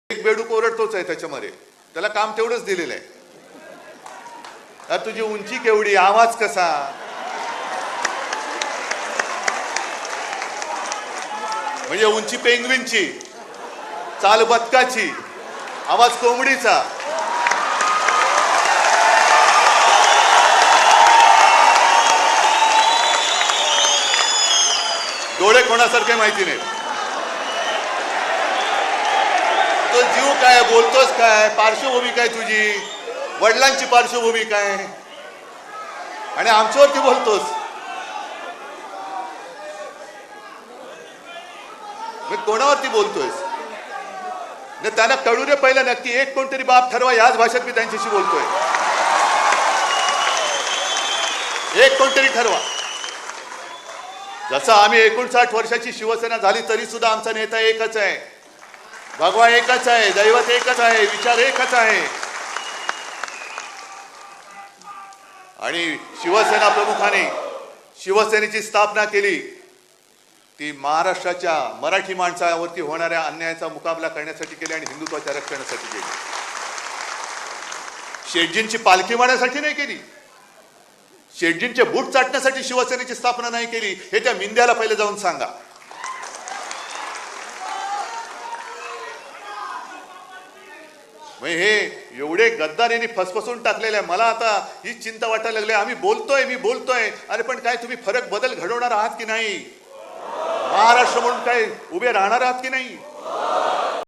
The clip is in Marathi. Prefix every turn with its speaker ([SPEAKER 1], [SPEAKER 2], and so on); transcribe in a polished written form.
[SPEAKER 1] एक बेडूक ओरडतोच आहे त्याच्यामध्ये, त्याला काम तेवढंच दिलेलं आहे. तुझी उंची केवढी, आवाज कसा, म्हणजे उंची पेंग्विनची, चाल बदकाची, आवाज कोंबडीचा. डोळे कोणासारखे माहिती नाही. तो जीव काय, बोलतोस काय, पार्श्वभूमी काय तुझी, वडिलांची पार्श्वभूमी काय, आणि आमच्यावरती बोलतोस. मी कोणावरती बोलतोयस? त्यांना कळू दे पहिलं नक्की, एक कोणतरी बाप ठरवा. याच भाषेत मी त्यांच्याशी बोलतोय. एक कोणतरी ठरवा. जसं आम्ही 59 वर्षाची शिवसेना झाली तरी सुद्धा आमचा नेता एकच आहे, भगवा एकच आहे, दैवत एकच आहे, विचार एकच आहे. आणि शिवसेना प्रमुखाने शिवसेनेची स्थापना केली ती महाराष्ट्राच्या मराठी माणसावरती होणाऱ्या अन्यायाचा मुकाबला करण्यासाठी केली आणि हिंदुत्वाच्या रक्षणासाठी केली. शेटजींची पालखी मारण्यासाठी नाही केली, शेटजींचे बूट चाटण्यासाठी शिवसेनेची स्थापना नाही केली. हे त्या मिंद्याला पहिले जाऊन सांगा. हे एवढे गद्दारीने फसफसून टाकलेले आहे. मला आता ही चिंता वाटायला लागली. आम्ही बोलतोय, मी बोलतोय, अरे पण काय तुम्ही फरक बदल घडवणार आहात की नाही? महाराष्ट्र म्हणून काय उभे राहणार आहात की नाही?